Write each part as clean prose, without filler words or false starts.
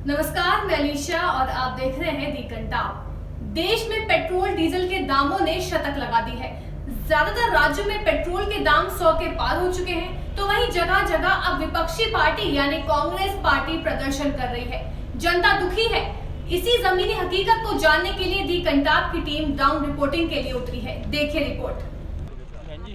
नमस्कार, मैं अलीशा और आप देख रहे हैं दी कंटाप। देश में पेट्रोल डीजल के दामों ने शतक लगा दी है। ज्यादातर राज्यों में पेट्रोल के दाम 100 के पार हो चुके हैं, तो वहीं जगह जगह अब विपक्षी पार्टी यानी कांग्रेस पार्टी प्रदर्शन कर रही है। जनता दुखी है। इसी जमीनी हकीकत को जानने के लिए दी कंटाप की टीम ग्राउंड रिपोर्टिंग के लिए उतरी है। देखिए रिपोर्ट।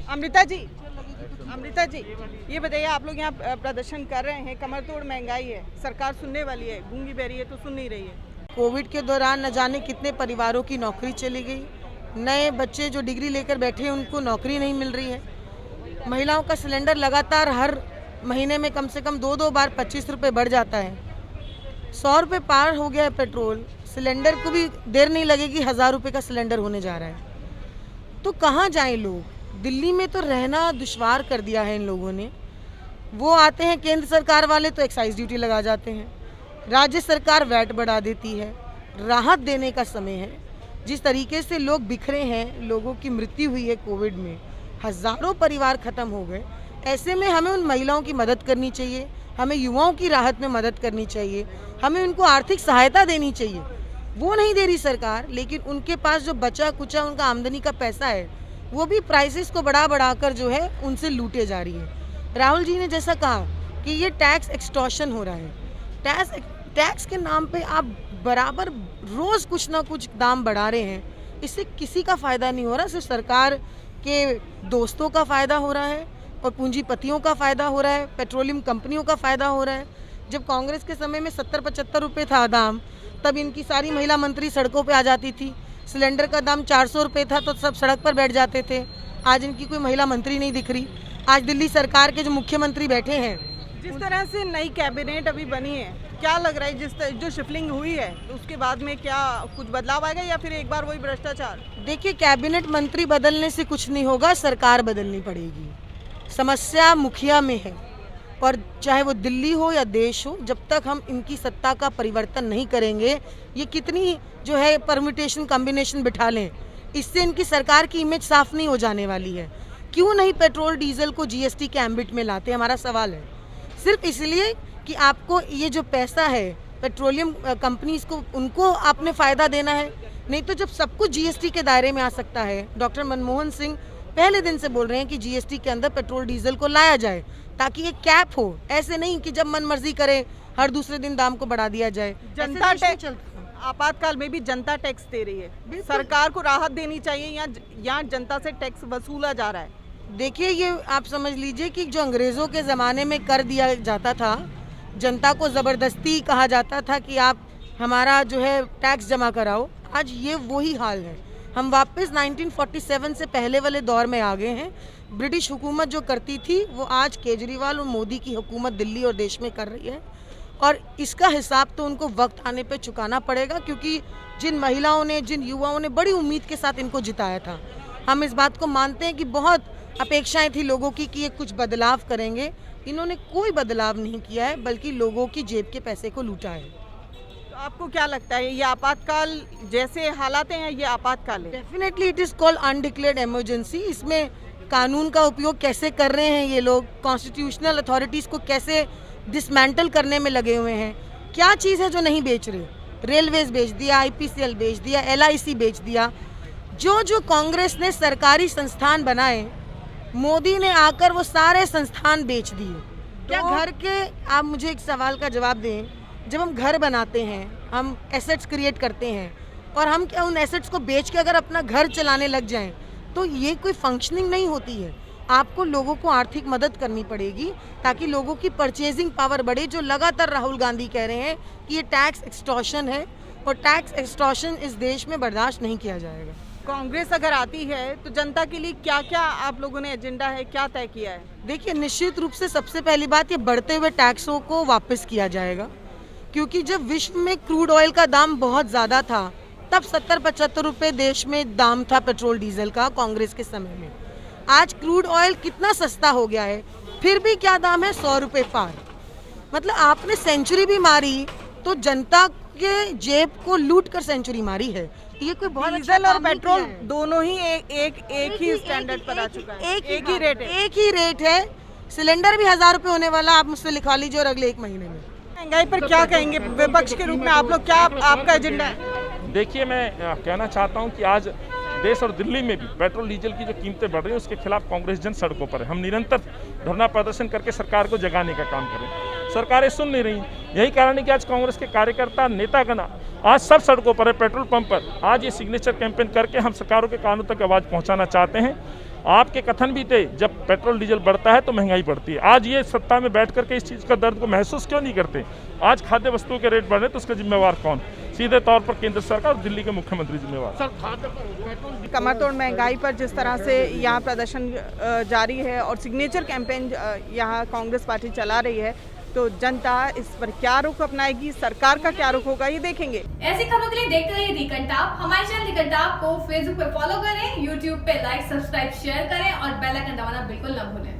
अमृता जी, ये बताइए, आप लोग यहाँ प्रदर्शन कर रहे हैं, कमर तोड़ महंगाई है, सरकार सुनने वाली है, गूंगी बहरी है तो सुन नहीं रही है। कोविड के दौरान न जाने कितने परिवारों की नौकरी चली गई, नए बच्चे जो डिग्री लेकर बैठे हैं उनको नौकरी नहीं मिल रही है। महिलाओं का सिलेंडर लगातार हर महीने में कम से कम दो बार 25 रुपये बढ़ जाता है। 100 रुपये पार हो गया है पेट्रोल। सिलेंडर को भी देर नहीं लगेगी, 1000 रुपये का सिलेंडर होने जा रहा है। तो कहाँ जाएं लोग? दिल्ली में तो रहना दुश्वार कर दिया है इन लोगों ने। वो आते हैं केंद्र सरकार वाले तो एक्साइज ड्यूटी लगा जाते हैं, राज्य सरकार वैट बढ़ा देती है। राहत देने का समय है। जिस तरीके से लोग बिखरे हैं, लोगों की मृत्यु हुई है कोविड में, हज़ारों परिवार ख़त्म हो गए। ऐसे में हमें उन महिलाओं की मदद करनी चाहिए, हमें युवाओं की राहत में मदद करनी चाहिए, हमें उनको आर्थिक सहायता देनी चाहिए। वो नहीं दे रही सरकार, लेकिन उनके पास जो बचा कुचा उनका आमदनी का पैसा है वो भी प्राइसेस को बढ़ा कर जो है उनसे लूटे जा रही है। राहुल जी ने जैसा कहा कि ये टैक्स एक्सटॉर्शन हो रहा है। टैक्स के नाम पे आप बराबर रोज कुछ ना कुछ दाम बढ़ा रहे हैं। इससे किसी का फायदा नहीं हो रहा, सिर्फ सरकार के दोस्तों का फायदा हो रहा है और पूंजीपतियों का फायदा हो रहा है, पेट्रोलियम कंपनियों का फायदा हो रहा है। जब कांग्रेस के समय में 70-75 रुपये था दाम, तब इनकी सारी महिला मंत्री सड़कों पे आ जाती थी। सिलेंडर का दाम 400 रुपये था तो सब सड़क पर बैठ जाते थे। आज इनकी कोई महिला मंत्री नहीं दिख रही। आज दिल्ली सरकार के जो मुख्यमंत्री बैठे हैं, जिस तरह से नई कैबिनेट अभी बनी है, क्या लग रहा है जो शिफ्टिंग हुई है तो उसके बाद में क्या कुछ बदलाव आएगा या फिर एक बार वही भ्रष्टाचार? देखिए, कैबिनेट मंत्री बदलने से कुछ नहीं होगा, सरकार बदलनी पड़ेगी। समस्या मुखिया में है, और चाहे वो दिल्ली हो या देश हो, जब तक हम इनकी सत्ता का परिवर्तन नहीं करेंगे, ये कितनी जो है परम्यूटेशन कॉम्बिनेशन बिठा लें, इससे इनकी सरकार की इमेज साफ नहीं हो जाने वाली है। क्यों नहीं पेट्रोल डीजल को जीएसटी के एम्बिट में लाते, हमारा सवाल है। सिर्फ इसलिए कि आपको ये जो पैसा है पेट्रोलियम कंपनीज को, उनको आपने फ़ायदा देना है। नहीं तो जब सब कुछ जीएसटी के दायरे में आ सकता है। डॉक्टर मनमोहन सिंह पहले दिन से बोल रहे हैं कि जीएसटी के अंदर पेट्रोल डीजल को लाया जाए, ताकि एक कैप हो। ऐसे नहीं कि जब मन मर्जी करे हर दूसरे दिन दाम को बढ़ा दिया जाए। जनता टैक्स, आपातकाल में भी जनता टैक्स दे रही है, सरकार को राहत देनी चाहिए या जनता से टैक्स वसूला जा रहा है? देखिए, ये आप समझ लीजिए कि जो अंग्रेज़ों के ज़माने में कर दिया जाता था, जनता को ज़बरदस्ती कहा जाता था कि आप हमारा जो है टैक्स जमा कराओ, आज ये वही हाल है। हम वापस 1947 से पहले वाले दौर में आ गए हैं। ब्रिटिश हुकूमत जो करती थी वो आज केजरीवाल और मोदी की हुकूमत दिल्ली और देश में कर रही है, और इसका हिसाब तो उनको वक्त आने पे चुकाना पड़ेगा। क्योंकि जिन महिलाओं ने, जिन युवाओं ने बड़ी उम्मीद के साथ इनको जिताया था, हम इस बात को मानते हैं कि बहुत अपेक्षाएं थी लोगों की कि ये कुछ बदलाव करेंगे। इन्होंने कोई बदलाव नहीं किया है, बल्कि लोगों की जेब के पैसे को लूटा है। तो आपको क्या लगता है, ये आपातकाल जैसे हालात हैं, ये आपातकाल है? Definitely it is called undeclared emergency. इसमें कानून का उपयोग कैसे कर रहे हैं ये लोग, कॉन्स्टिट्यूशनल अथॉरिटीज़ को कैसे डिसमेंटल करने में लगे हुए हैं। क्या चीज़ है जो नहीं बेच रहे? रेलवेज बेच दिया, IPCL बेच दिया, LIC बेच दिया। जो कांग्रेस ने सरकारी संस्थान बनाए, मोदी ने आकर वो सारे संस्थान बेच दिए। क्या घर के, आप मुझे एक सवाल का जवाब दें, जब हम घर बनाते हैं, हम एसेट्स क्रिएट करते हैं, और हम क्या उन एसेट्स को बेच के अगर अपना घर चलाने लग जाएं, तो ये कोई फंक्शनिंग नहीं होती है। आपको लोगों को आर्थिक मदद करनी पड़ेगी ताकि लोगों की परचेजिंग पावर बढ़े। जो लगातार राहुल गांधी कह रहे हैं कि ये टैक्स एक्सटॉर्शन है, और टैक्स एक्सटॉर्शन इस देश में बर्दाश्त नहीं किया जाएगा। कांग्रेस अगर आती है तो जनता के लिए क्या क्या आप लोगों ने एजेंडा है, क्या तय किया है? देखिए, निश्चित रूप से सबसे पहली बात, ये बढ़ते हुए टैक्सों को वापस किया जाएगा। क्योंकि जब विश्व में क्रूड ऑयल का दाम बहुत ज़्यादा था, तब 70-75 रुपये देश में दाम था पेट्रोल डीजल का कांग्रेस के समय में। आज क्रूड ऑयल कितना सस्ता हो गया है, फिर भी क्या दाम है? 100 रुपये पार। मतलब आपने सेंचुरी भी मारी तो जनता के जेब को लूट कर सेंचुरी मारी है। ये कोई बहुत डीजल और पेट्रोल दोनों ही एक ही स्टैंडर्ड पर आ चुका है, एक ही रेट है। सिलेंडर भी 1000 रुपये होने वाला, आप मुझसे लिखवा लीजिए, और अगले 1 महीने में महंगाई पर क्या कहेंगे विपक्ष के रूप में आप लोग, क्या आपका एजेंडा है? देखिए, मैं कहना चाहता हूं कि आज देश और दिल्ली में भी पेट्रोल डीजल की जो कीमतें बढ़ रही हैं उसके खिलाफ कांग्रेस जन सड़कों पर है। हम निरंतर धरना प्रदर्शन करके सरकार को जगाने का काम करें। सरकारें सुन नहीं रही। यही कारण है कि आज कांग्रेस के कार्यकर्ता नेतागण आज सब सड़कों पर है, पेट्रोल पंप पर। आज ये सिग्नेचर कैंपेन करके हम सरकारों के कानों तक आवाज़ पहुँचाना चाहते हैं। आपके कथन भी थे, जब पेट्रोल डीजल बढ़ता है तो महंगाई बढ़ती है। आज ये सत्ता में बैठ करके इस चीज़ का दर्द को महसूस क्यों नहीं करते? आज खाद्य वस्तुओं के रेट बढ़ रहे तो उसका जिम्मेवार कौन? सीधे तौर पर केंद्र सरकार और दिल्ली के मुख्यमंत्री जिम्मेवार। कमरतोड़ महंगाई पर जिस तरह से यहाँ प्रदर्शन जारी है और सिग्नेचर कैंपेन यहाँ कांग्रेस पार्टी चला रही है, तो जनता इस पर क्या रुख अपनाएगी, सरकार का क्या रुख होगा, ये देखेंगे। ऐसी खबरों के लिए देखते रहिए दी कंटाप। हमारे चैनल दी कंटाप को फेसबुक पे फॉलो करें, यूट्यूब पे लाइक, सब्सक्राइब, शेयर करें और बेल आइकन दबाना बिल्कुल न भूलें।